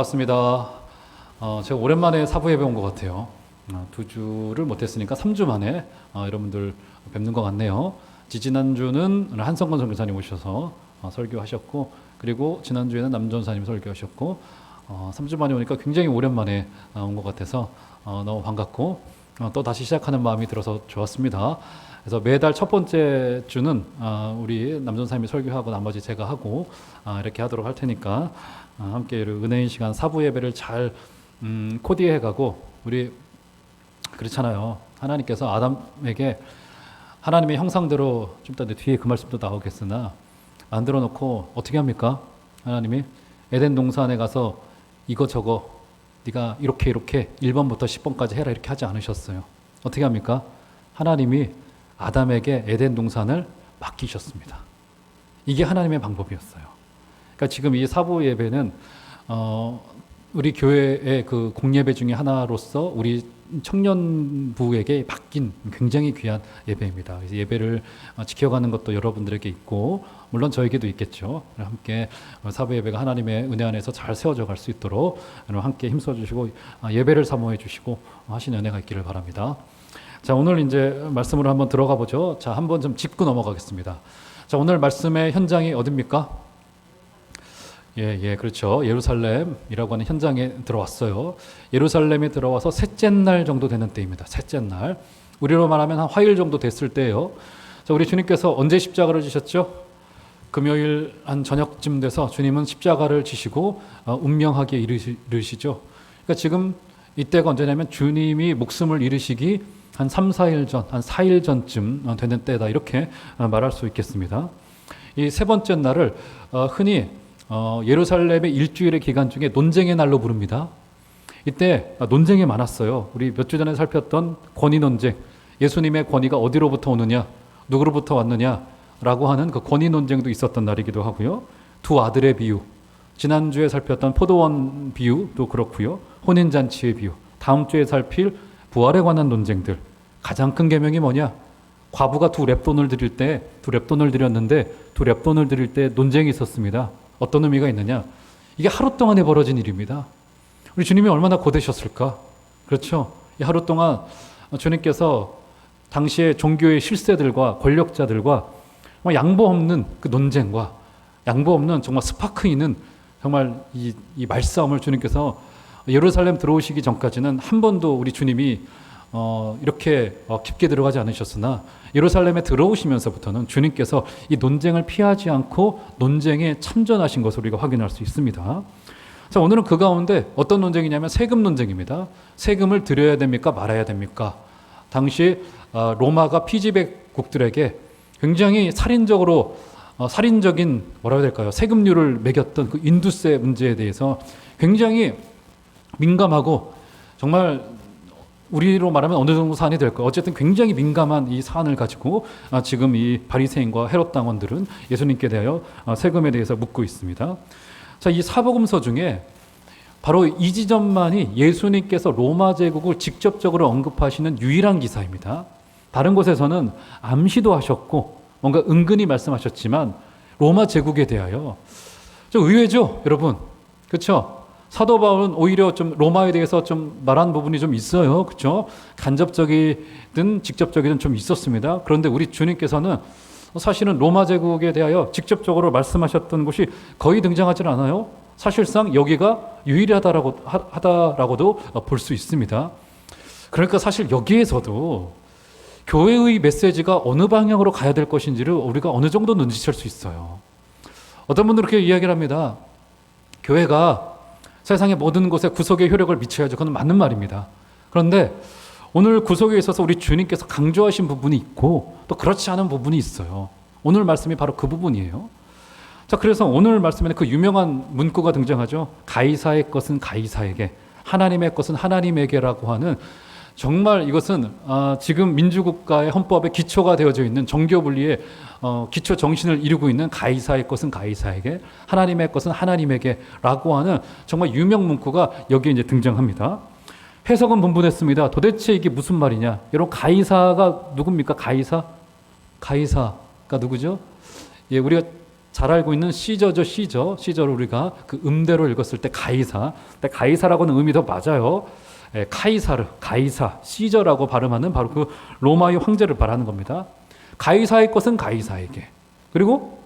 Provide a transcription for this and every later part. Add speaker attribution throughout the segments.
Speaker 1: 반갑습니다. 제가 오랜만에 사부 예배 온 것 같아요. 2주를 못했으니까 3주 만에 여러분들 뵙는 것 같네요. 지지난주는 한성건 선교사님 오셔서 설교하셨고, 그리고 지난주에는 남전사님 설교하셨고, 3주 만에 오니까 굉장히 오랜만에 온 것 같아서 너무 반갑고, 또 다시 시작하는 마음이 들어서 좋았습니다. 그래서 매달 첫 번째 주는 우리 남전사님이 설교하고 나머지 제가 하고 이렇게 하도록 할 테니까 함께 은혜인 시간 사부 예배를 잘 코디해가고, 우리 그렇잖아요. 하나님께서 아담에게 하나님의 형상대로, 좀 이따 뒤에 그 말씀도 나오겠으나, 만들어 놓고 어떻게 합니까? 하나님이 에덴 동산에 가서 이거 저거 네가 이렇게 1번부터 10번까지 해라 이렇게 하지 않으셨어요. 어떻게 합니까? 하나님이 아담에게 에덴 동산을 맡기셨습니다. 이게 하나님의 방법이었어요. 그러니까 지금 이 사부 예배는 우리 교회의 그 공예배 중에 하나로서 우리 청년부에게 맡긴 굉장히 귀한 예배입니다. 그래서 예배를 지켜가는 것도 여러분들에게 있고, 물론 저에게도 있겠죠. 함께 사부 예배가 하나님의 은혜 안에서 잘 세워져 갈 수 있도록 함께 힘써 주시고 예배를 사모해 주시고 하시는 은혜가 있기를 바랍니다. 자, 오늘 이제 말씀으로 한번 들어가 보죠. 자, 한번 좀 짚고 넘어가겠습니다. 자, 오늘 말씀의 현장이 어딥니까? 그렇죠. 예루살렘이라고 하는 현장에 들어왔어요. 예루살렘에 들어와서 셋째 날 정도 되는 때입니다. 셋째 날. 우리로 말하면 한 화요일 정도 됐을 때예요. 자, 우리 주님께서 언제 십자가를 지셨죠? 금요일 한 저녁쯤 돼서 주님은 십자가를 지시고 운명하게 이르시죠. 그러니까 지금 이때가 언제냐면 주님이 목숨을 잃으시기 한 3, 4일 전, 한 4일 전쯤 되는 때다, 이렇게 말할 수 있겠습니다. 이 세 번째 날을 흔히 예루살렘의 일주일의 기간 중에 논쟁의 날로 부릅니다. 이때 논쟁이 많았어요. 우리 몇 주 전에 살폈던 권위 논쟁, 예수님의 권위가 어디로부터 오느냐, 누구로부터 왔느냐라고 하는 그 권위 논쟁도 있었던 날이기도 하고요. 두 아들의 비유, 지난주에 살폈던 포도원 비유도 그렇고요. 혼인잔치의 비유, 다음 주에 살필 부활에 관한 논쟁들. 가장 큰 계명이 뭐냐? 과부가 두 렙돈을 드렸는데 두 렙돈을 드릴 때 논쟁이 있었습니다. 어떤 의미가 있느냐? 이게 하루 동안에 벌어진 일입니다. 우리 주님이 얼마나 고되셨을까? 그렇죠? 이 하루 동안 주님께서 당시의 종교의 실세들과 권력자들과 양보 없는 그 논쟁과 양보 없는 정말 스파크 있는 정말 이 말싸움을 주님께서 예루살렘 들어오시기 전까지는 한 번도 우리 주님이 이렇게 깊게 들어가지 않으셨으나, 예루살렘에 들어오시면서부터는 주님께서 이 논쟁을 피하지 않고 논쟁에 참전하신 것을 우리가 확인할 수 있습니다. 자, 오늘은 그 가운데 어떤 논쟁이냐면 세금 논쟁입니다. 세금을 드려야 됩니까? 말아야 됩니까? 당시 로마가 피지배국들에게 굉장히 살인적인 뭐라고 해야 될까요? 세금률을 매겼던 그 인두세 문제에 대해서 굉장히 민감하고, 정말 우리로 말하면 어느 정도 사안이 될까? 어쨌든 굉장히 민감한 이 사안을 가지고 지금 이 바리새인과 헤롯 당원들은 예수님께 대하여 세금에 대해서 묻고 있습니다. 자, 이 사복음서 중에 바로 이 지점만이 예수님께서 로마 제국을 직접적으로 언급하시는 유일한 기사입니다. 다른 곳에서는 암시도 하셨고 뭔가 은근히 말씀하셨지만 로마 제국에 대하여 좀 의외죠, 여러분. 그렇죠? 사도 바울은 오히려 좀 로마에 대해서 좀 말한 부분이 좀 있어요. 그렇죠? 간접적이든 직접적이든 좀 있었습니다. 그런데 우리 주님께서는 사실은 로마 제국에 대하여 직접적으로 말씀하셨던 곳이 거의 등장하지 않아요. 사실상 여기가 유일하다라고도 볼 수 있습니다. 그러니까 사실 여기에서도 교회의 메시지가 어느 방향으로 가야 될 것인지를 우리가 어느 정도 눈치챌 수 있어요. 어떤 분들은 그렇게 이야기를 합니다. 교회가 세상의 모든 곳에 구속의 효력을 미쳐야죠. 그건 맞는 말입니다. 그런데 오늘 구속에 있어서 우리 주님께서 강조하신 부분이 있고 또 그렇지 않은 부분이 있어요. 오늘 말씀이 바로 그 부분이에요. 자, 그래서 오늘 말씀에는 그 유명한 문구가 등장하죠. 가이사의 것은 가이사에게, 하나님의 것은 하나님에게라고 하는, 정말 이것은 지금 민주국가의 헌법에 기초가 되어져 있는 정교분리의 기초 정신을 이루고 있는 가이사의 것은 가이사에게, 하나님의 것은 하나님에게라고 하는 정말 유명 문구가 여기에 이제 등장합니다. 해석은 분분했습니다. 도대체 이게 무슨 말이냐? 여러분, 가이사가 누굽니까? 가이사가 누구죠? 우리가 잘 알고 있는 시저죠, 시저. 시저를 우리가 그 음대로 읽었을 때 가이사. 근데 가이사라고는 의미도 맞아요. 카이사르, 가이사, 시저라고 발음하는 바로 그 로마의 황제를 말하는 겁니다. 가이사의 것은 가이사에게, 그리고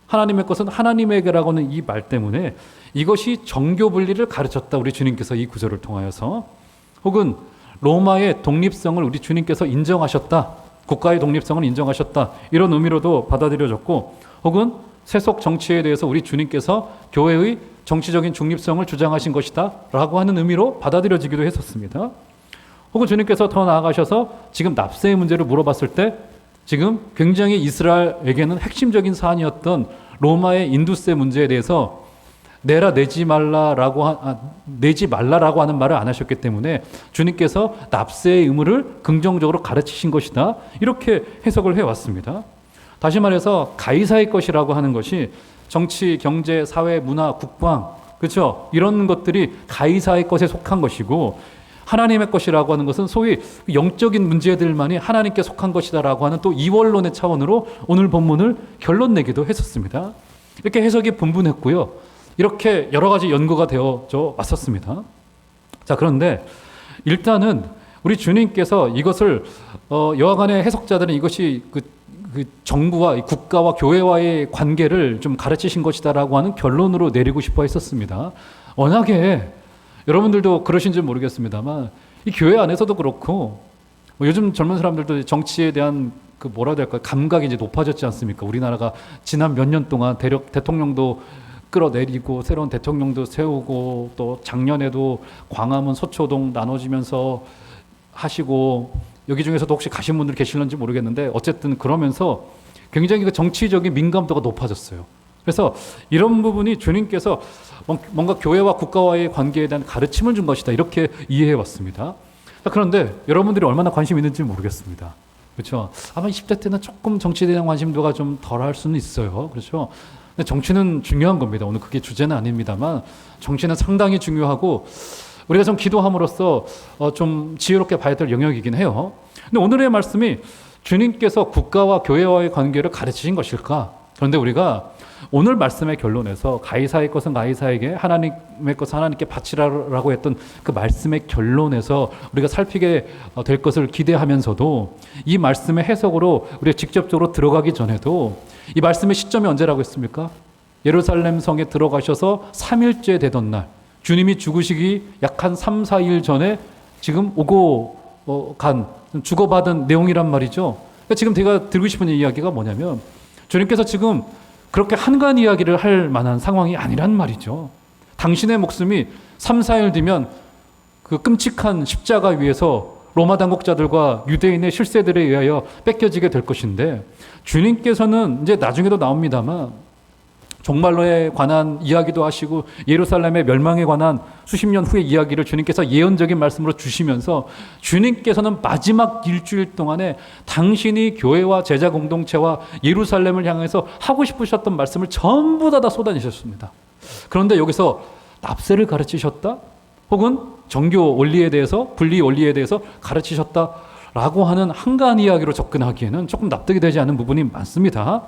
Speaker 1: 하나님의 것은 하나님에게라고 하는 이 말 때문에 이것이 정교 분리를 가르쳤다. 우리 주님께서 이 구절을 통하여서, 혹은 로마의 독립성을 우리 주님께서 인정하셨다. 국가의 독립성을 인정하셨다. 이런 의미로도 받아들여졌고, 혹은 세속 정치에 대해서 우리 주님께서 교회의 정치적인 중립성을 주장하신 것이다 라고 하는 의미로 받아들여지기도 했었습니다. 혹은 주님께서 더 나아가셔서 지금 납세의 문제를 물어봤을 때 지금 굉장히 이스라엘에게는 핵심적인 사안이었던 로마의 인두세 문제에 대해서 내지 말라라고 하는 말을 안 하셨기 때문에 주님께서 납세의 의무를 긍정적으로 가르치신 것이다. 이렇게 해석을 해왔습니다. 다시 말해서 가이사의 것이라고 하는 것이 정치, 경제, 사회, 문화, 국방, 그렇죠? 이런 것들이 가이사의 것에 속한 것이고, 하나님의 것이라고 하는 것은 소위 영적인 문제들만이 하나님께 속한 것이다라고 하는 또 이원론의 차원으로 오늘 본문을 결론 내기도 했었습니다. 이렇게 해석이 분분했고요. 이렇게 여러 가지 연구가 되어져 왔었습니다. 자, 그런데 일단은 우리 주님께서 이것을 여하간의 해석자들은 이것이 그 정부와 국가와 교회와의 관계를 좀 가르치신 것이다라고 하는 결론으로 내리고 싶어 했었습니다. 워낙에 여러분들도 그러신지 모르겠습니다만 이 교회 안에서도 그렇고 요즘 젊은 사람들도 정치에 대한 그 뭐라 해야 될까, 감각이 이제 높아졌지 않습니까? 우리나라가 지난 몇 년 동안 대통령도 끌어내리고 새로운 대통령도 세우고, 또 작년에도 광화문 서초동 나눠지면서 하시고, 여기 중에서도 혹시 가신 분들 계실는지 모르겠는데 어쨌든 그러면서 굉장히 그 정치적인 민감도가 높아졌어요. 그래서 이런 부분이 주님께서 뭔가 교회와 국가와의 관계에 대한 가르침을 준 것이다, 이렇게 이해해 왔습니다. 그런데 여러분들이 얼마나 관심이 있는지 모르겠습니다. 그렇죠? 아마 20대 때는 조금 정치에 대한 관심도가 좀 덜할 수는 있어요. 그렇죠? 근데 정치는 중요한 겁니다. 오늘 그게 주제는 아닙니다만 정치는 상당히 중요하고 우리가 좀 기도함으로써 좀 지혜롭게 봐야 될 영역이긴 해요. 근데 오늘의 말씀이 주님께서 국가와 교회와의 관계를 가르치신 것일까? 그런데 우리가 오늘 말씀의 결론에서 가이사의 것은 가이사에게, 하나님의 것은 하나님께 바치라라고 했던 그 말씀의 결론에서 우리가 살피게 될 것을 기대하면서도 이 말씀의 해석으로 우리가 직접적으로 들어가기 전에도 이 말씀의 시점이 언제라고 했습니까? 예루살렘 성에 들어가셔서 3일째 되던 날, 주님이 죽으시기 약 한 3, 4일 전에 지금 주고받은 내용이란 말이죠. 그러니까 지금 제가 드리고 싶은 이야기가 뭐냐면 주님께서 지금 그렇게 한간 이야기를 할 만한 상황이 아니란 말이죠. 당신의 목숨이 3, 4일 뒤면 그 끔찍한 십자가 위에서 로마 당국자들과 유대인의 실세들에 의하여 뺏겨지게 될 것인데, 주님께서는 이제 나중에도 나옵니다만 종말로에 관한 이야기도 하시고 예루살렘의 멸망에 관한 수십 년 후의 이야기를 주님께서 예언적인 말씀으로 주시면서 주님께서는 마지막 일주일 동안에 당신이 교회와 제자 공동체와 예루살렘을 향해서 하고 싶으셨던 말씀을 전부 다 쏟아내셨습니다. 그런데 여기서 납세를 가르치셨다? 혹은 정교 원리에 대해서, 분리 원리에 대해서 가르치셨다라고 하는 한가한 이야기로 접근하기에는 조금 납득이 되지 않는 부분이 많습니다.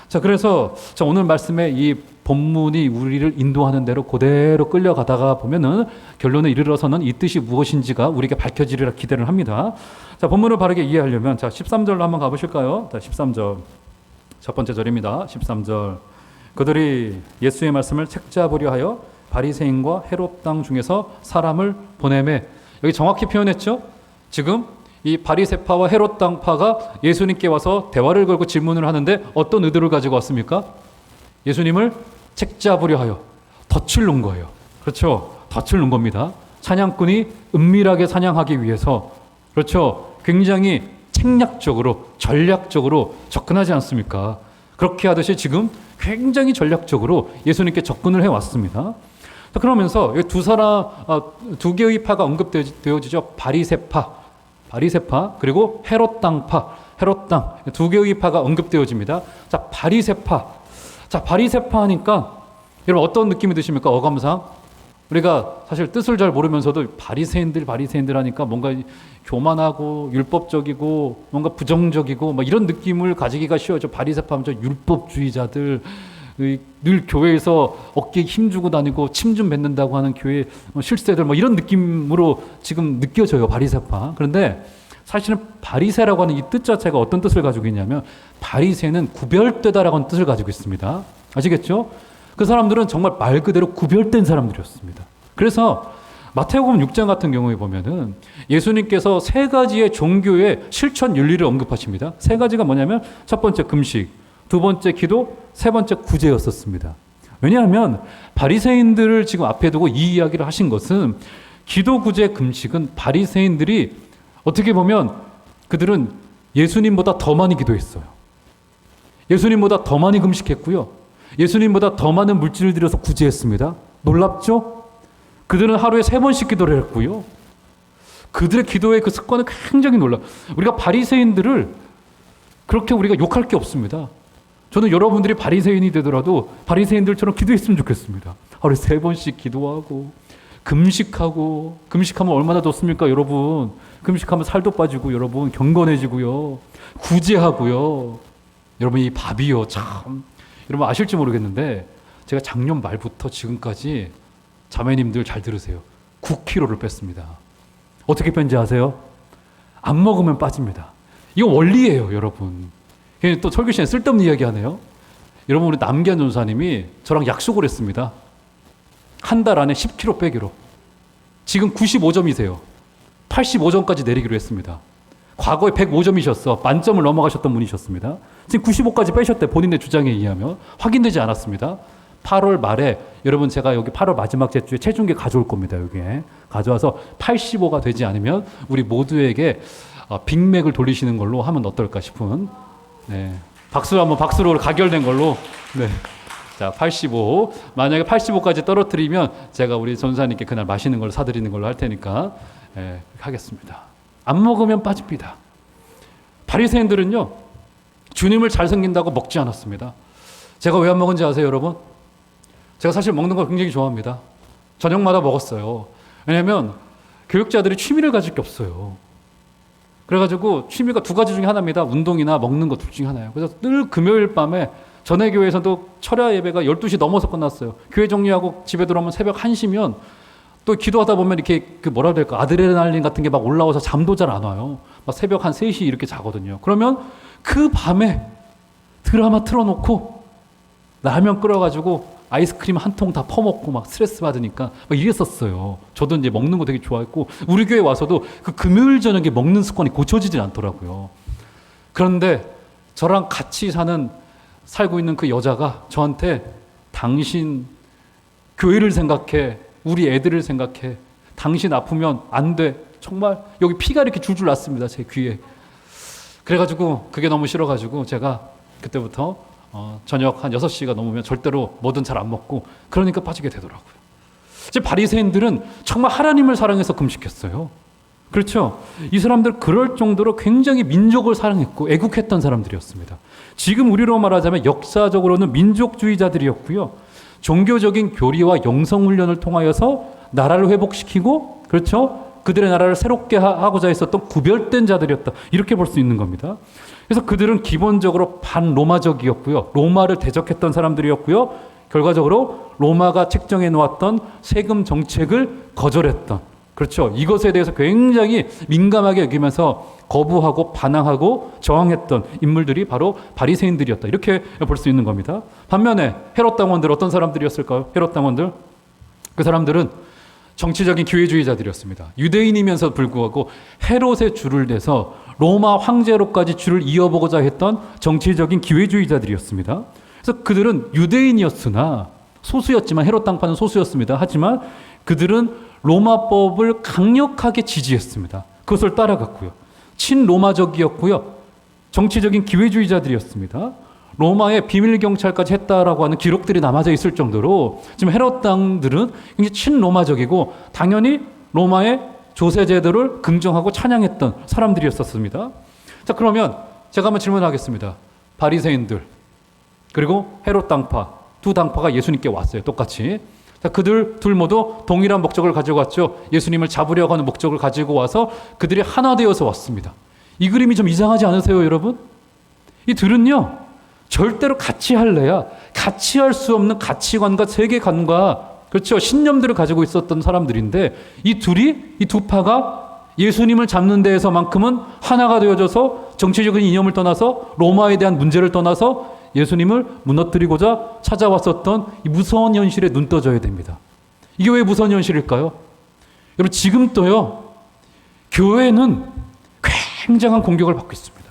Speaker 1: 자, 그래서 오늘 말씀의 이 본문이 우리를 인도하는 대로 그대로 끌려가다가 보면은 결론에 이르러서는 이 뜻이 무엇인지가 우리에게 밝혀지리라 기대를 합니다. 자, 본문을 바르게 이해하려면 13절로 한번 가보실까요? 13절. 첫 번째 절입니다. 13절. 그들이 예수의 말씀을 책잡으려 하여 바리새인과 헤롯 땅 중에서 사람을 보내매. 여기 정확히 표현했죠? 지금 이 바리새파와 헤롯 당파가 예수님께 와서 대화를 걸고 질문을 하는데 어떤 의도를 가지고 왔습니까? 예수님을 책잡으려 하여 덫을 놓은 거예요. 그렇죠? 덫을 놓은 겁니다. 사냥꾼이 은밀하게 사냥하기 위해서, 그렇죠? 굉장히 책략적으로, 전략적으로 접근하지 않습니까? 그렇게 하듯이 지금 굉장히 전략적으로 예수님께 접근을 해왔습니다. 그러면서 두 개의 파가 언급되어지죠. 바리새파 그리고 헤롯 땅 두 개의 파가 언급되어집니다. 자, 바리새파 하니까 여러분 어떤 느낌이 드십니까? 어감상 우리가 사실 뜻을 잘 모르면서도 바리새인들 하니까 뭔가 교만하고 율법적이고 뭔가 부정적이고 뭐 이런 느낌을 가지기가 쉬워요. 바리새파 하면 율법주의자들, 늘 교회에서 어깨에 힘주고 다니고 침 좀 뱉는다고 하는 교회 실세들 뭐 이런 느낌으로 지금 느껴져요. 바리새파. 그런데 사실은 바리새라고 하는 이 뜻 자체가 어떤 뜻을 가지고 있냐면 바리새는 구별되다라고 하는 뜻을 가지고 있습니다. 아시겠죠? 그 사람들은 정말 말 그대로 구별된 사람들이었습니다. 그래서 마태복음 6장 같은 경우에 보면은 예수님께서 세 가지의 종교의 실천 윤리를 언급하십니다. 세 가지가 뭐냐면 첫 번째 금식, 두 번째 기도, 세 번째 구제였었습니다. 왜냐하면 바리새인들을 지금 앞에 두고 이 이야기를 하신 것은 기도, 구제, 금식은 바리새인들이 어떻게 보면 그들은 예수님보다 더 많이 기도했어요. 예수님보다 더 많이 금식했고요. 예수님보다 더 많은 물질을 들여서 구제했습니다. 놀랍죠? 그들은 하루에 3번씩 기도를 했고요. 그들의 기도의 그 습관은 굉장히 놀라. 우리가 바리새인들을 그렇게 우리가 욕할 게 없습니다. 저는 여러분들이 바리새인이 되더라도 바리새인들처럼 기도했으면 좋겠습니다. 하루에 3번씩 기도하고 금식하면 얼마나 좋습니까, 여러분? 금식하면 살도 빠지고 여러분 경건해지고요. 구제하고요. 여러분 이 밥이요 참 여러분 아실지 모르겠는데 제가 작년 말부터 지금까지 자매님들 잘 들으세요. 9kg를 뺐습니다. 어떻게 뺀지 아세요? 안 먹으면 빠집니다. 이거 원리예요, 여러분. 또 설교 시간에 쓸데없는 이야기 하네요. 여러분 우리 남기한 전사님이 저랑 약속을 했습니다. 한 달 안에 10kg 빼기로. 지금 95점이세요. 85점까지 내리기로 했습니다. 과거에 105점이셨어. 만점을 넘어가셨던 분이셨습니다. 지금 95까지 빼셨대. 본인의 주장에 의하면. 확인되지 않았습니다. 8월 말에 여러분 제가 여기 8월 마지막 주에 체중계 가져올 겁니다. 여기에 가져와서 85가 되지 않으면 우리 모두에게 빅맥을 돌리시는 걸로 하면 어떨까 싶은 박수로 가결된 걸로 자 85 만약에 85까지 떨어뜨리면 제가 우리 전사님께 그날 맛있는 걸 사드리는 걸로 할 테니까 하겠습니다. 안 먹으면 빠집니다. 바리새인들은요 주님을 잘 섬긴다고 먹지 않았습니다. 제가 왜 안 먹은지 아세요, 여러분? 제가 사실 먹는 걸 굉장히 좋아합니다. 저녁마다 먹었어요. 왜냐하면 교육자들이 취미를 가질 게 없어요. 그래가지고 취미가 2가지 중에 하나입니다. 운동이나 먹는 것 둘 중에 하나예요. 그래서 늘 금요일 밤에 전에 교회에서도 철야 예배가 12시 넘어서 끝났어요. 교회 정리하고 집에 들어오면 새벽 1시면 또 기도하다 보면 이렇게 뭐라 해야 될까 아드레날린 같은 게 막 올라와서 잠도 잘 안 와요. 막 새벽 한 3시 이렇게 자거든요. 그러면 그 밤에 드라마 틀어놓고 라면 끓여가지고 아이스크림 한 통 다 퍼먹고 막 스트레스 받으니까 막 이랬었어요. 저도 이제 먹는 거 되게 좋아했고 우리 교회 와서도 그 금요일 저녁에 먹는 습관이 고쳐지질 않더라고요. 그런데 저랑 같이 살고 있는 그 여자가 저한테 당신 교회를 생각해, 우리 애들을 생각해, 당신 아프면 안 돼. 정말 여기 피가 이렇게 줄줄 났습니다. 제 귀에. 그래가지고 그게 너무 싫어가지고 제가 그때부터 저녁 한 6시가 넘으면 절대로 뭐든 잘 안 먹고 그러니까 빠지게 되더라고요. 이제 바리새인들은 정말 하나님을 사랑해서 금식했어요. 그렇죠? 이 사람들 그럴 정도로 굉장히 민족을 사랑했고 애국했던 사람들이었습니다. 지금 우리로 말하자면 역사적으로는 민족주의자들이었고요. 종교적인 교리와 영성훈련을 통하여서 나라를 회복시키고 그렇죠? 그들의 나라를 새롭게 하고자 했었던 구별된 자들이었다. 이렇게 볼 수 있는 겁니다. 그래서 그들은 기본적으로 반로마적이었고요. 로마를 대적했던 사람들이었고요. 결과적으로 로마가 책정해 놓았던 세금 정책을 거절했던 그렇죠. 이것에 대해서 굉장히 민감하게 여기면서 거부하고 반항하고 저항했던 인물들이 바로 바리새인들이었다. 이렇게 볼 수 있는 겁니다. 반면에 헤롯 당원들 어떤 사람들이었을까요? 헤롯 당원들 그 사람들은 정치적인 기회주의자들이었습니다. 유대인이면서 불구하고 헤롯의 줄을 대서 로마 황제로까지 줄을 이어보고자 했던 정치적인 기회주의자들이었습니다. 그래서 그들은 유대인이었으나 소수였지만 헤롯 당파는 소수였습니다. 하지만 그들은 로마법을 강력하게 지지했습니다. 그것을 따라갔고요. 친로마적이었고요. 정치적인 기회주의자들이었습니다. 로마의 비밀경찰까지 했다라고 하는 기록들이 남아져 있을 정도로 지금 헤롯 당들은 굉장히 친로마적이고 당연히 로마의 조세 제도를 긍정하고 찬양했던 사람들이었었습니다. 자, 그러면 제가 한번 질문하겠습니다. 바리새인들 그리고 헤롯 당파 두 당파가 예수님께 왔어요. 똑같이. 자, 그들 둘 모두 동일한 목적을 가지고 왔죠. 예수님을 잡으려고 하는 목적을 가지고 와서 그들이 하나 되어서 왔습니다. 이 그림이 좀 이상하지 않으세요, 여러분? 이 둘은요 절대로 같이 할래야 같이 할 수 없는 가치관과 세계관과 그렇죠. 신념들을 가지고 있었던 사람들인데 이 두 파가 예수님을 잡는 데에서만큼은 하나가 되어져서 정치적인 이념을 떠나서 로마에 대한 문제를 떠나서 예수님을 무너뜨리고자 찾아왔었던 이 무서운 현실에 눈 떠져야 됩니다. 이게 왜 무서운 현실일까요? 여러분 지금 또요. 교회는 굉장한 공격을 받고 있습니다.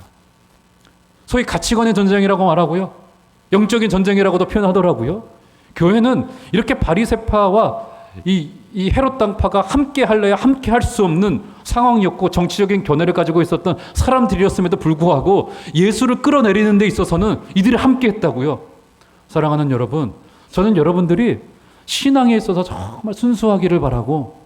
Speaker 1: 소위 가치관의 전쟁이라고 말하고요. 영적인 전쟁이라고도 표현하더라고요. 교회는 이렇게 바리새파와 이 헤롯 당파가 함께 할래야 함께 할 수 없는 상황이었고 정치적인 견해를 가지고 있었던 사람들이었음에도 불구하고 예수를 끌어내리는 데 있어서는 이들이 함께 했다고요. 사랑하는 여러분, 저는 여러분들이 신앙에 있어서 정말 순수하기를 바라고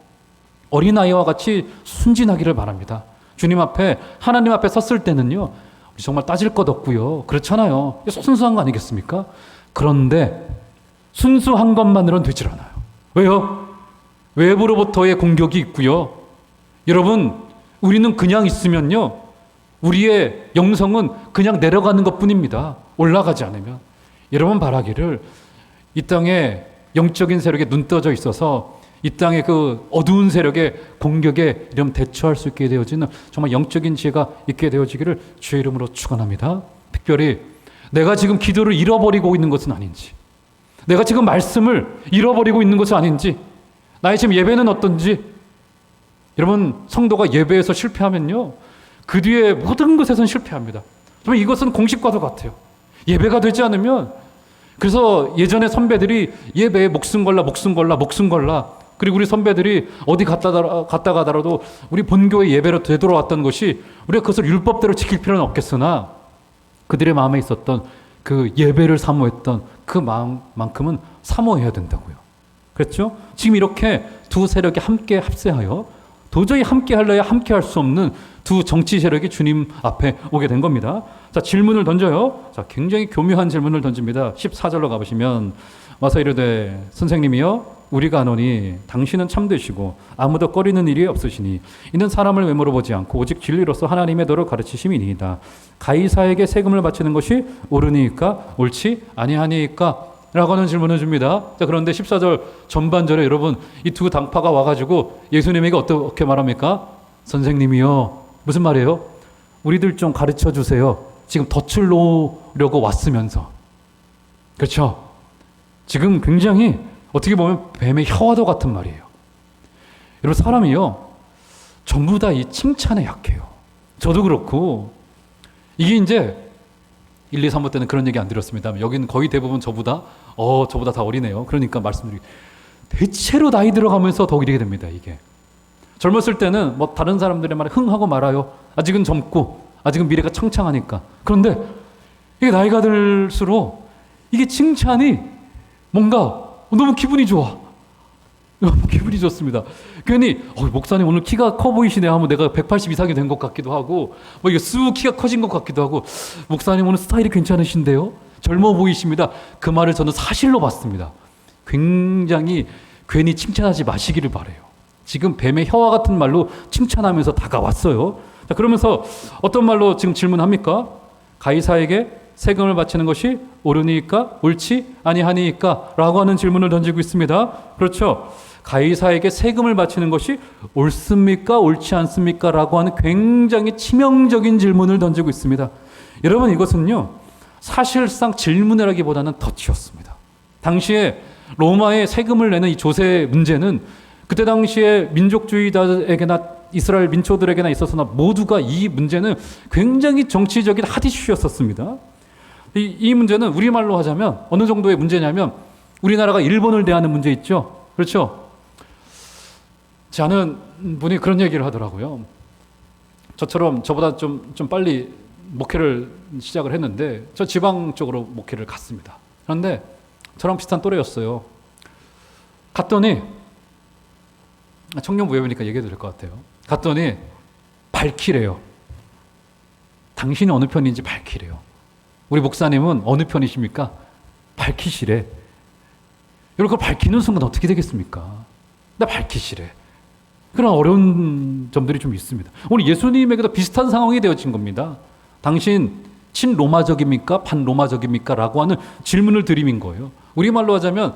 Speaker 1: 어린아이와 같이 순진하기를 바랍니다. 주님 앞에 하나님 앞에 섰을 때는요. 우리 정말 따질 것 없고요. 그렇잖아요. 순수한 거 아니겠습니까? 그런데 순수한 것만으로는 되질 않아요. 왜요? 외부로부터의 공격이 있고요. 여러분, 우리는 그냥 있으면요. 우리의 영성은 그냥 내려가는 것뿐입니다. 올라가지 않으면. 여러분 바라기를 이 땅에 영적인 세력에 눈 떠져 있어서 이 땅의 그 어두운 세력의 공격에 이런 대처할 수 있게 되어지는 정말 영적인 지혜가 있게 되어지기를 주의 이름으로 축원합니다. 특별히 내가 지금 기도를 잃어버리고 있는 것은 아닌지, 내가 지금 말씀을 잃어버리고 있는 것은 아닌지, 나의 지금 예배는 어떤지. 여러분 성도가 예배에서 실패하면요 그 뒤에 모든 것에선 실패합니다. 정말 이것은 공식과도 같아요. 예배가 되지 않으면, 그래서 예전에 선배들이 예배에 목숨 걸라 그리고 우리 선배들이 어디 갔다 가더라도 우리 본교의 예배로 되돌아왔던 것이 우리가 그것을 율법대로 지킬 필요는 없겠으나 그들의 마음에 있었던 그 예배를 사모했던 그 마음만큼은 사모해야 된다고요. 그렇죠? 지금 이렇게 두 세력이 함께 합세하여 도저히 함께 할래야 함께 할 수 없는 두 정치 세력이 주님 앞에 오게 된 겁니다. 자, 질문을 던져요. 자, 굉장히 교묘한 질문을 던집니다. 14절로 가보시면 와서 이르되 선생님이여 우리가 아노니 당신은 참되시고 아무도 꺼리는 일이 없으시니 이는 사람을 외모로 보지 않고 오직 진리로서 하나님의 도를 가르치심이니이다. 가이사에게 세금을 바치는 것이 옳으니까 옳지 아니하니까? 라고 하는 질문을 줍니다. 자, 그런데 14절 전반절에 여러분 이 두 당파가 와가지고 예수님에게 어떻게 말합니까? 선생님이요. 무슨 말이에요? 우리들 좀 가르쳐 주세요. 지금 덫을 놓으려고 왔으면서. 그렇죠? 지금 굉장히 어떻게 보면 뱀의 혀와도 같은 말이에요. 여러분 사람이요 전부 다 이 칭찬에 약해요. 저도 그렇고 이게 이제 1, 2, 3부 때는 그런 얘기 안 드렸습니다. 여기는 거의 대부분 저보다 다 어리네요. 그러니까 말씀드리기 대체로 나이 들어가면서 더 이렇게 됩니다. 이게 젊었을 때는 뭐 다른 사람들의 말에 흥하고 말아요. 아직은 젊고 아직은 미래가 창창하니까. 그런데 이게 나이가 들수록 이게 칭찬이 뭔가 너무 기분이 좋아. 너무 기분이 좋습니다. 괜히 목사님 오늘 키가 커 보이시네 하면 내가 180 이상이 된 것 같기도 하고 뭐 이게 쑥 키가 커진 것 같기도 하고 목사님 오늘 스타일이 괜찮으신데요? 젊어 보이십니다. 그 말을 저는 사실로 봤습니다. 굉장히 괜히 칭찬하지 마시기를 바라요. 지금 뱀의 혀와 같은 말로 칭찬하면서 다가왔어요. 자, 그러면서 어떤 말로 지금 질문합니까? 가이사에게 세금을 바치는 것이 옳으니까 옳지 아니하니까? 라고 하는 질문을 던지고 있습니다. 그렇죠. 가이사에게 세금을 바치는 것이 옳습니까? 옳지 않습니까? 라고 하는 굉장히 치명적인 질문을 던지고 있습니다. 여러분 이것은요 사실상 질문이라기보다는 덫이었습니다. 당시에 로마에 세금을 내는 이 조세 문제는 그때 당시에 민족주의자에게나 이스라엘 민초들에게나 있어서나 모두가 이 문제는 굉장히 정치적인 핫 이슈였었습니다. 이 문제는 우리말로 하자면 어느 정도의 문제냐면 우리나라가 일본을 대하는 문제 있죠. 그렇죠? 제 아는 분이 그런 얘기를 하더라고요. 저처럼 저보다 좀 빨리 목회를 시작을 했는데 저 지방 쪽으로 목회를 갔습니다. 그런데 저랑 비슷한 또래였어요. 갔더니 청년부 예배니까 얘기해도 될 것 같아요. 갔더니 밝히래요. 당신이 어느 편인지 밝히래요. 우리 목사님은 어느 편이십니까? 밝히시래. 여러분 그걸 밝히는 순간 어떻게 되겠습니까? 나 밝히시래. 그런 어려운 점들이 좀 있습니다. 오늘 예수님에게도 비슷한 상황이 되어진 겁니다. 당신 친로마적입니까? 반로마적입니까? 라고 하는 질문을 드리는 거예요. 우리말로 하자면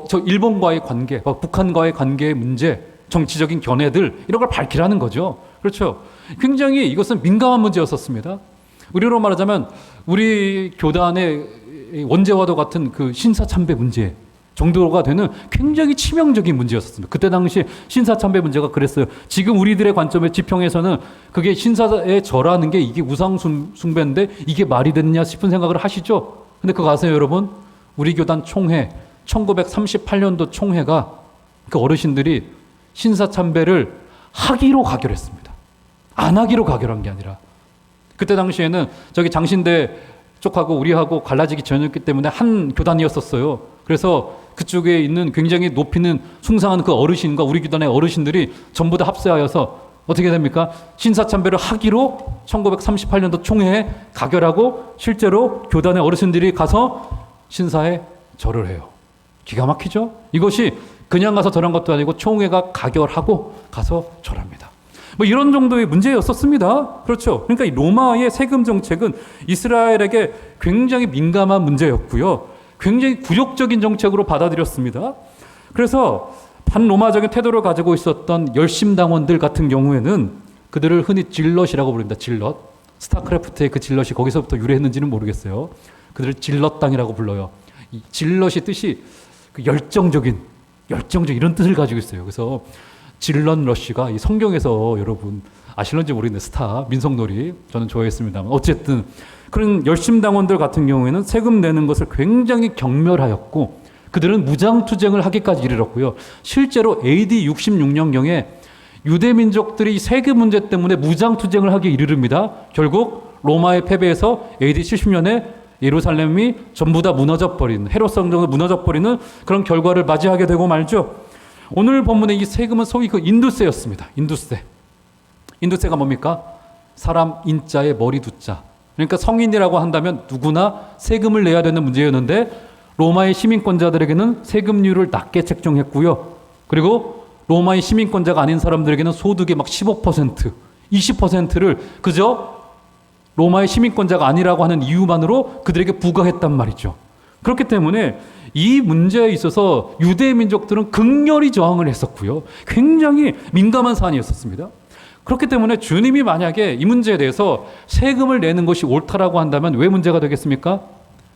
Speaker 1: 저 일본과의 관계, 북한과의 관계의 문제, 정치적인 견해들 이런 걸 밝히라는 거죠. 그렇죠. 굉장히 이것은 민감한 문제였었습니다. 우리로 말하자면 우리 교단의 원죄와도 같은 그 신사참배 문제 정도가 되는 굉장히 치명적인 문제였습니다. 그때 당시 신사참배 문제가 그랬어요. 지금 우리들의 관점의 지평에서는 그게 신사에 절하는 게 이게 우상숭배인데 이게 말이 됐냐 싶은 생각을 하시죠. 근데 그거 아세요, 여러분? 우리 교단 총회 1938년도 총회가 그 어르신들이 신사참배를 하기로 가결했습니다. 안 하기로 가결한 게 아니라 그때 당시에는 저기 장신대 쪽하고 우리하고 갈라지기 전이었기 때문에 한 교단이었었어요. 그래서 그쪽에 있는 굉장히 높이는 숭상한 그 어르신과 우리 교단의 어르신들이 전부 다 합세하여서 어떻게 됩니까? 신사참배를 하기로 1938년도 총회에 가결하고 실제로 교단의 어르신들이 가서 신사에 절을 해요. 기가 막히죠? 이것이 그냥 가서 절한 것도 아니고 총회가 가결하고 가서 절합니다. 이런 정도의 문제였었습니다. 그렇죠. 그러니까 이 로마의 세금 정책은 이스라엘에게 굉장히 민감한 문제였고요. 굉장히 굴욕적인 정책으로 받아들였습니다. 그래서 반로마적인 태도를 가지고 있었던 열심당원들 같은 경우에는 그들을 흔히 질럿이라고 부릅니다. 질럿. 스타크래프트의 그 질럿이 거기서부터 유래했는지는 모르겠어요. 그들을 질럿당이라고 불러요. 이 질럿이 뜻이 그 열정적인 이런 뜻을 가지고 있어요. 그래서 질럿 러쉬가 이 성경에서 여러분 아실런지 모르겠는데 스타 민속놀이 저는 좋아했습니다만 어쨌든 그런 열심당원들 같은 경우에는 세금 내는 것을 굉장히 경멸하였고 그들은 무장투쟁을 하기까지 이르렀고요. 실제로 AD 66년경에 유대민족들이 세금 문제 때문에 무장투쟁을 하기에 이르릅니다. 결국 로마의 패배에서 AD 70년에 예루살렘이 전부 다 무너져버리는 헤롯 성전이 무너져버리는 그런 결과를 맞이하게 되고 말죠. 오늘 본문의 이 세금은 소위 그 인두세였습니다. 인두세가 뭡니까? 사람 인자의 머리 두자. 그러니까 성인이라고 한다면 누구나 세금을 내야 되는 문제였는데 로마의 시민권자들에게는 세금률을 낮게 책정했고요. 그리고 로마의 시민권자가 아닌 사람들에게는 소득의 막 15%, 20%를 그저 로마의 시민권자가 아니라고 하는 이유만으로 그들에게 부과했단 말이죠. 그렇기 때문에 이 문제에 있어서 유대 민족들은 극렬히 저항을 했었고요. 굉장히 민감한 사안이었습니다. 그렇기 때문에 주님이 만약에 이 문제에 대해서 세금을 내는 것이 옳다라고 한다면 왜 문제가 되겠습니까?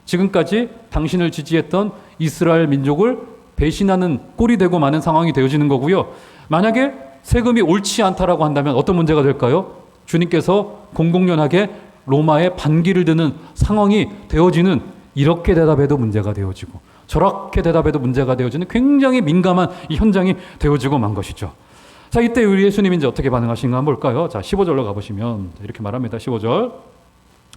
Speaker 1: 지금까지 당신을 지지했던 이스라엘 민족을 배신하는 꼴이 되고 마는 상황이 되어지는 거고요. 만약에 세금이 옳지 않다라고 한다면 어떤 문제가 될까요? 주님께서 공공연하게 로마에 반기를 드는 상황이 되어지는 이렇게 대답해도 문제가 되어지고 저렇게 대답해도 문제가 되어지는 굉장히 민감한 이 현장이 되어지고 만 것이죠. 자, 이때 우리 예수님이 이제 어떻게 반응하신가 한번 볼까요? 자, 15절로 가보시면 이렇게 말합니다. 15절.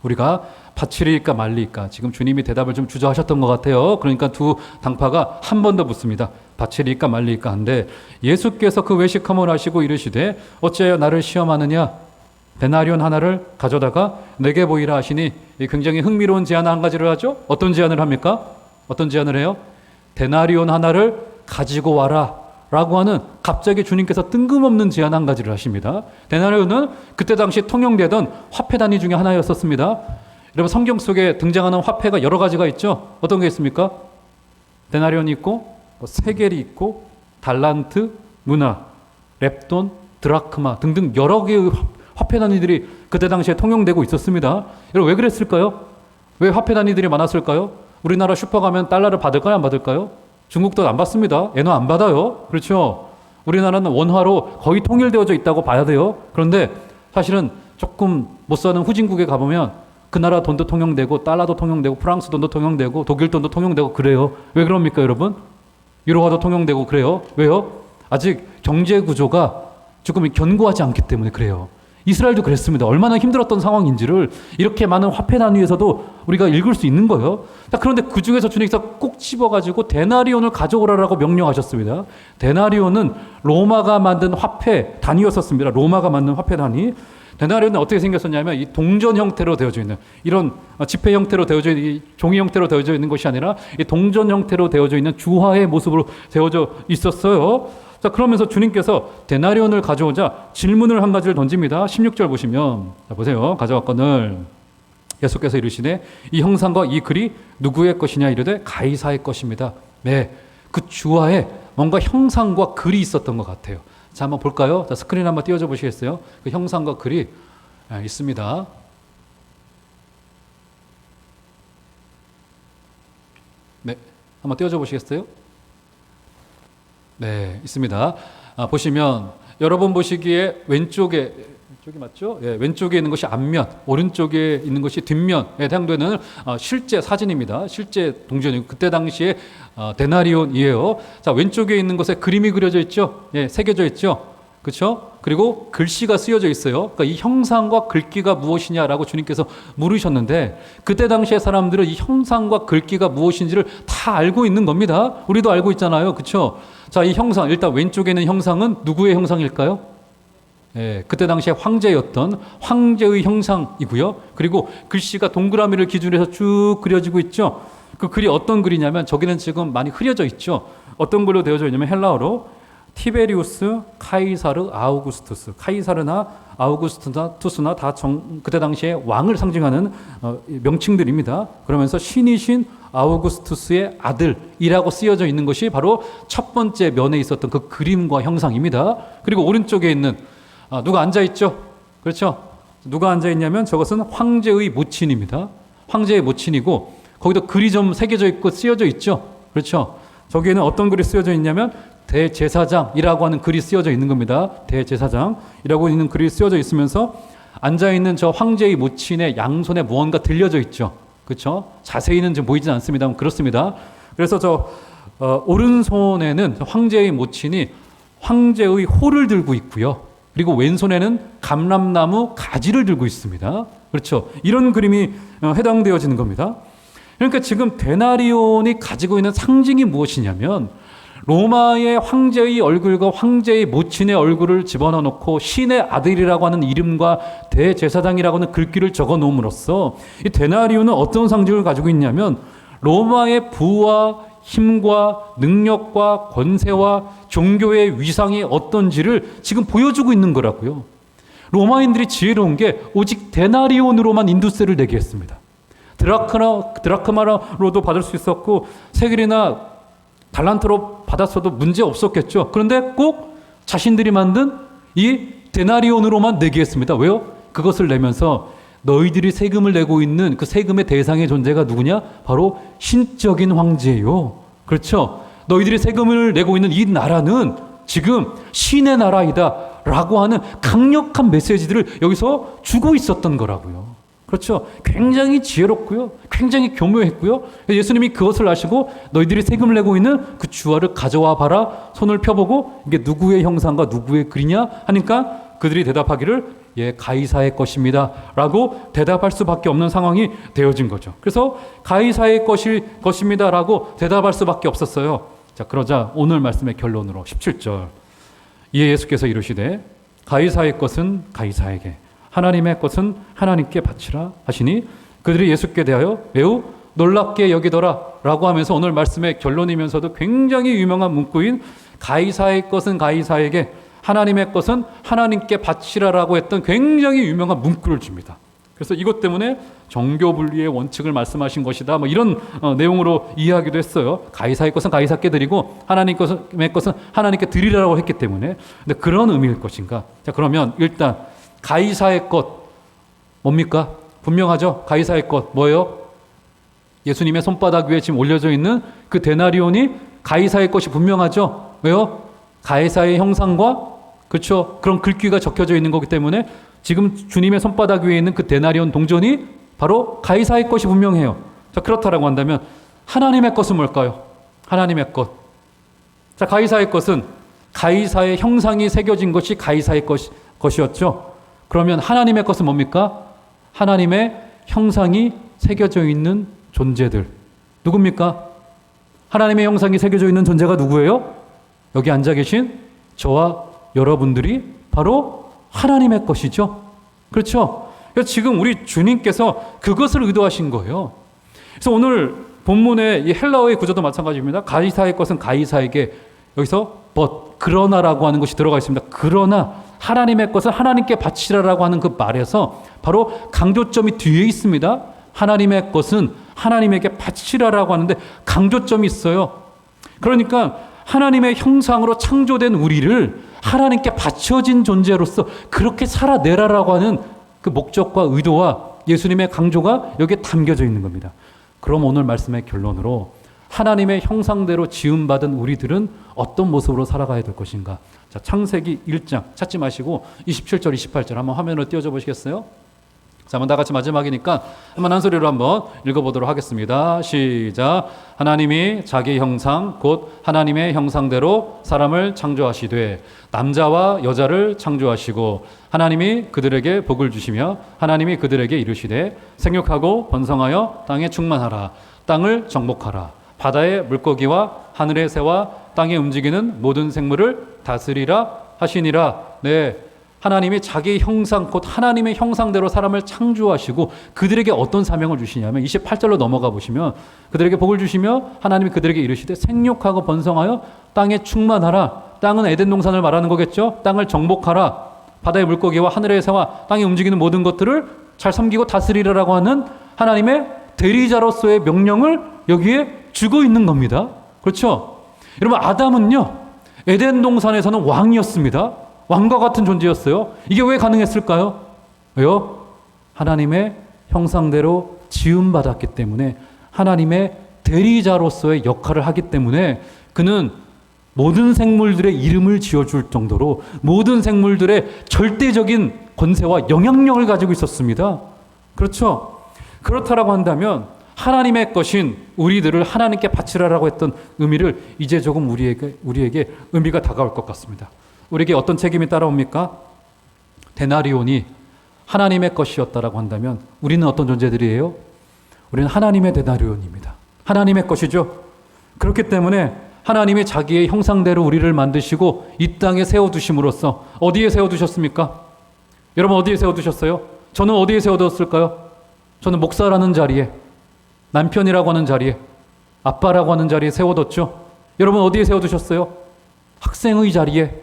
Speaker 1: 우리가 바치리까 말리까. 지금 주님이 대답을 좀 주저하셨던 것 같아요. 그러니까 두 당파가 한 번 더 묻습니다. 바치리까 말리까 한데 예수께서 그 외식함을 하시고 이르시되 어찌하여 나를 시험하느냐? 데나리온 하나를 가져다가 내게 보이라 하시니 굉장히 흥미로운 제안을 한 가지를 하죠. 어떤 제안을 합니까? 어떤 제안을 해요? 데나리온 하나를 가지고 와라 라고 하는 갑자기 주님께서 뜬금없는 제안 한 가지를 하십니다. 데나리온은 그때 당시 통용되던 화폐 단위 중에 하나였었습니다. 여러분 성경 속에 등장하는 화폐가 여러 가지가 있죠. 어떤 게 있습니까? 데나리온이 있고 세겔이 있고 달란트, 문화, 렙돈, 드라크마 등등 여러 개의 화폐 단위들이 그때 당시에 통용되고 있었습니다. 여러분 왜 그랬을까요? 왜 화폐 단위들이 많았을까요? 우리나라 슈퍼 가면 달러를 받을까요? 안 받을까요? 중국도 안 받습니다. 엔화 안 받아요. 그렇죠? 우리나라는 원화로 거의 통일되어져 있다고 봐야 돼요. 그런데 사실은 조금 못 사는 후진국에 가보면 그 나라 돈도 통용되고 달러도 통용되고 프랑스 돈도 통용되고 독일 돈도 통용되고 그래요. 왜 그럽니까 여러분? 유로화도 통용되고 그래요. 왜요? 아직 경제 구조가 조금 견고하지 않기 때문에 그래요. 이스라엘도 그랬습니다. 얼마나 힘들었던 상황인지를 이렇게 많은 화폐 단위에서도 우리가 읽을 수 있는 거예요. 그런데 그 중에서 주님께서 꼭 집어가지고 데나리온을 가져오라라고 명령하셨습니다. 데나리온은 로마가 만든 화폐 단위였었습니다. 로마가 만든 화폐 단위. 데나리온은 어떻게 생겼었냐면 이 동전 형태로 되어져 있는 이런 지폐 형태로 되어져 있는 종이 형태로 되어져 있는 것이 아니라 이 동전 형태로 되어져 있는 주화의 모습으로 되어져 있었어요. 자, 그러면서 주님께서 데나리온을 가져오자 질문을 한 가지를 던집니다. 16절 보시면 자, 보세요. 가져왔거늘 예수께서 이르시되 이 형상과 이 글이 누구의 것이냐 이르되 가이사의 것입니다. 네, 그 주화에 뭔가 형상과 글이 있었던 것 같아요. 자, 한번 볼까요? 자, 스크린 한번 띄워줘 보시겠어요? 그 형상과 글이 있습니다. 네, 한번 띄워줘 보시겠어요? 네, 있습니다. 보시면 여러분 보시기에 왼쪽에 맞죠? 예, 왼쪽에 있는 것이 앞면, 오른쪽에 있는 것이 뒷면에 해당되는 실제 사진입니다. 실제 동전이고 그때 당시에 데나리온이에요. 자, 왼쪽에 있는 것에 그림이 그려져 있죠? 예, 새겨져 있죠? 그렇죠? 그리고 글씨가 쓰여져 있어요. 그러니까 이 형상과 글귀가 무엇이냐라고 주님께서 물으셨는데 그때 당시의 사람들은 이 형상과 글귀가 무엇인지를 다 알고 있는 겁니다. 우리도 알고 있잖아요. 그렇죠? 자, 이 형상, 일단 왼쪽에 있는 형상은 누구의 형상일까요? 예, 그때 당시에 황제였던 황제의 형상이고요. 그리고 글씨가 동그라미를 기준으로 해서 쭉 그려지고 있죠. 그 글이 어떤 글이냐면 저기는 지금 많이 흐려져 있죠. 어떤 글로 되어져 있냐면 헬라어로 티베리우스 카이사르 아우구스투스, 카이사르나 아우구스투스나 다 그때 당시에 왕을 상징하는 명칭들입니다. 그러면서 신이신 아우구스투스의 아들이라고 쓰여져 있는 것이 바로 첫 번째 면에 있었던 그 그림과 형상입니다. 그리고 오른쪽에 있는 누가 앉아있죠? 그렇죠? 누가 앉아있냐면 저것은 황제의 모친입니다. 황제의 모친이고 거기도 글이 좀 새겨져 있고 쓰여져 있죠? 그렇죠? 저기에는 어떤 글이 쓰여져 있냐면 대제사장이라고 하는 글이 쓰여져 있는 겁니다. 대제사장이라고 있는 글이 쓰여져 있으면서 앉아있는 저 황제의 모친의 양손에 무언가 들려져 있죠. 그렇죠? 자세히는 좀 보이진 않습니다만 그렇습니다. 그래서 저 오른손에는 황제의 모친이 황제의 호를 들고 있고요. 그리고 왼손에는 감람나무 가지를 들고 있습니다. 그렇죠? 이런 그림이 해당되어지는 겁니다. 그러니까 지금 데나리온이 가지고 있는 상징이 무엇이냐면 로마의 황제의 얼굴과 황제의 모친의 얼굴을 집어넣어 놓고 신의 아들이라고 하는 이름과 대제사장이라고 하는 글귀를 적어 놓음으로써 이 데나리온은 어떤 상징을 가지고 있냐면 로마의 부와 힘과 능력과 권세와 종교의 위상이 어떤지를 지금 보여주고 있는 거라고요. 로마인들이 지혜로운 게 오직 데나리온으로만 인두세를 내게 했습니다. 드라크마로도 받을 수 있었고 세겔이나 달란트로 받았어도 문제 없었겠죠. 그런데 꼭 자신들이 만든 이 데나리온으로만 내게 했습니다. 왜요? 그것을 내면서 너희들이 세금을 내고 있는 그 세금의 대상의 존재가 누구냐? 바로 신적인 황제예요. 그렇죠? 너희들이 세금을 내고 있는 이 나라는 지금 신의 나라이다 라고 하는 강력한 메시지들을 여기서 주고 있었던 거라고요. 그렇죠? 굉장히 지혜롭고요. 굉장히 교묘했고요. 예수님이 그것을 아시고 너희들이 세금을 내고 있는 그 주화를 가져와 봐라. 손을 펴보고 이게 누구의 형상과 누구의 글이냐 하니까 그들이 대답하기를 예, 가이사의 것입니다 라고 대답할 수밖에 없는 상황이 되어진 거죠. 그래서 가이사의 것입니다 라고 대답할 수밖에 없었어요. 자, 그러자 오늘 말씀의 결론으로 17절 이에 예수께서 이르시되 가이사의 것은 가이사에게 하나님의 것은 하나님께 바치라 하시니 그들이 예수께 대하여 매우 놀랍게 여기더라 라고 하면서 오늘 말씀의 결론이면서도 굉장히 유명한 문구인 가이사의 것은 가이사에게 하나님의 것은 하나님께 바치라라고 했던 굉장히 유명한 문구를 줍니다. 그래서 이것 때문에 정교분리의 원칙을 말씀하신 것이다. 뭐 이런 내용으로 이해하기도 했어요. 가이사의 것은 가이사께 드리고 하나님의 것은 하나님께 드리라고 했기 때문에. 근데 그런 의미일 것인가? 자, 그러면 일단 가이사의 것 뭡니까? 분명하죠? 가이사의 것 뭐예요? 예수님의 손바닥 위에 지금 올려져 있는 그 데나리온이 가이사의 것이 분명하죠? 왜요? 가이사의 형상과 그렇죠? 그런 글귀가 적혀져 있는 거기 때문에 지금 주님의 손바닥 위에 있는 그 데나리온 동전이 바로 가이사의 것이 분명해요. 자, 그렇다라고 한다면 하나님의 것은 뭘까요? 하나님의 것. 자, 가이사의 것은 가이사의 형상이 새겨진 것이 가이사의 것이었죠. 그러면 하나님의 것은 뭡니까? 하나님의 형상이 새겨져 있는 존재들. 누굽니까? 하나님의 형상이 새겨져 있는 존재가 누구예요? 여기 앉아 계신 저와 여러분들이 바로 하나님의 것이죠. 그렇죠? 그래서 지금 우리 주님께서 그것을 의도하신 거예요. 그래서 오늘 본문의 이 헬라어의 구조도 마찬가지입니다. 가이사의 것은 가이사에게 여기서 but, 그러나라고 하는 것이 들어가 있습니다. 그러나 하나님의 것을 하나님께 바치라라고 하는 그 말에서 바로 강조점이 뒤에 있습니다. 하나님의 것은 하나님에게 바치라라고 하는데 강조점이 있어요. 그러니까 하나님의 형상으로 창조된 우리를 하나님께 바쳐진 존재로서 그렇게 살아내라라고 하는 그 목적과 의도와 예수님의 강조가 여기에 담겨져 있는 겁니다. 그럼 오늘 말씀의 결론으로 하나님의 형상대로 지음받은 우리들은 어떤 모습으로 살아가야 될 것인가? 자, 창세기 1장 찾지 마시고 27절, 28절 한번 화면으로 띄워줘 보시겠어요? 자, 한번 다 같이 마지막이니까 한번 한 소리로 한번 읽어보도록 하겠습니다. 시작. 하나님이 자기 형상 곧 하나님의 형상대로 사람을 창조하시되 남자와 여자를 창조하시고 하나님이 그들에게 복을 주시며 하나님이 그들에게 이르시되 생육하고 번성하여 땅에 충만하라. 땅을 정복하라. 바다의 물고기와 하늘의 새와 땅에 움직이는 모든 생물을 다스리라 하시니라. 네. 하나님이 자기 형상 곧 하나님의 형상대로 사람을 창조하시고 그들에게 어떤 사명을 주시냐면 28절로 넘어가 보시면 그들에게 복을 주시며 하나님이 그들에게 이르시되 생육하고 번성하여 땅에 충만하라. 땅은 에덴 동산을 말하는 거겠죠. 땅을 정복하라. 바다의 물고기와 하늘의 새와 땅에 움직이는 모든 것들을 잘 섬기고 다스리라라고 하는 하나님의 대리자로서의 명령을 여기에 주고 있는 겁니다. 그렇죠? 여러분 아담은요 에덴 동산에서는 왕이었습니다. 왕과 같은 존재였어요. 이게 왜 가능했을까요? 왜요? 하나님의 형상대로 지음받았기 때문에 하나님의 대리자로서의 역할을 하기 때문에 그는 모든 생물들의 이름을 지어줄 정도로 모든 생물들의 절대적인 권세와 영향력을 가지고 있었습니다. 그렇죠? 그렇다라고 한다면 하나님의 것인 우리들을 하나님께 바치라라고 했던 의미를 이제 조금 우리에게 의미가 다가올 것 같습니다. 우리에게 어떤 책임이 따라옵니까? 데나리온이 하나님의 것이었다라고 한다면 우리는 어떤 존재들이에요? 우리는 하나님의 데나리온입니다. 하나님의 것이죠. 그렇기 때문에 하나님이 자기의 형상대로 우리를 만드시고 이 땅에 세워두심으로써 어디에 세워두셨습니까? 여러분 어디에 세워두셨어요? 저는 어디에 세워두었을까요? 저는 목사라는 자리에, 남편이라고 하는 자리에, 아빠라고 하는 자리에 세워뒀죠. 여러분 어디에 세워두셨어요? 학생의 자리에,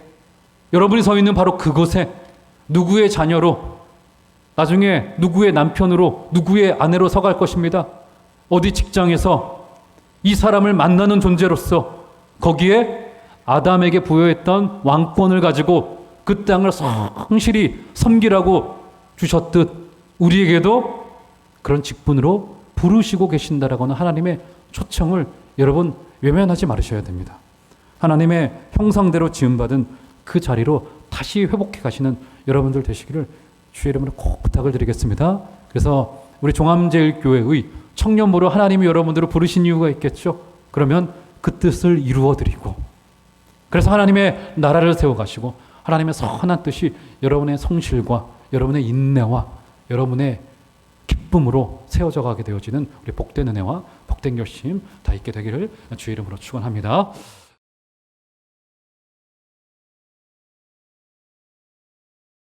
Speaker 1: 여러분이 서 있는 바로 그곳에 누구의 자녀로, 나중에 누구의 남편으로, 누구의 아내로 서갈 것입니다. 어디 직장에서 이 사람을 만나는 존재로서 거기에 아담에게 부여했던 왕권을 가지고 그 땅을 성실히 섬기라고 주셨듯 우리에게도 그런 직분으로 부르시고 계신다라고 하는 하나님의 초청을 여러분 외면하지 말으셔야 됩니다. 하나님의 형상대로 지음받은 그 자리로 다시 회복해 가시는 여러분들 되시기를 주의 이름으로 꼭 부탁을 드리겠습니다. 그래서 우리 종암제일교회의 청년부로 하나님이 여러분들을 부르신 이유가 있겠죠. 그러면 그 뜻을 이루어 드리고 그래서 하나님의 나라를 세워 가시고 하나님의 선한 뜻이 여러분의 성실과 여러분의 인내와 여러분의 기쁨으로 세워져 가게 되어지는 우리 복된 은혜와 복된 결심 다 있게 되기를 주의 이름으로 축원합니다.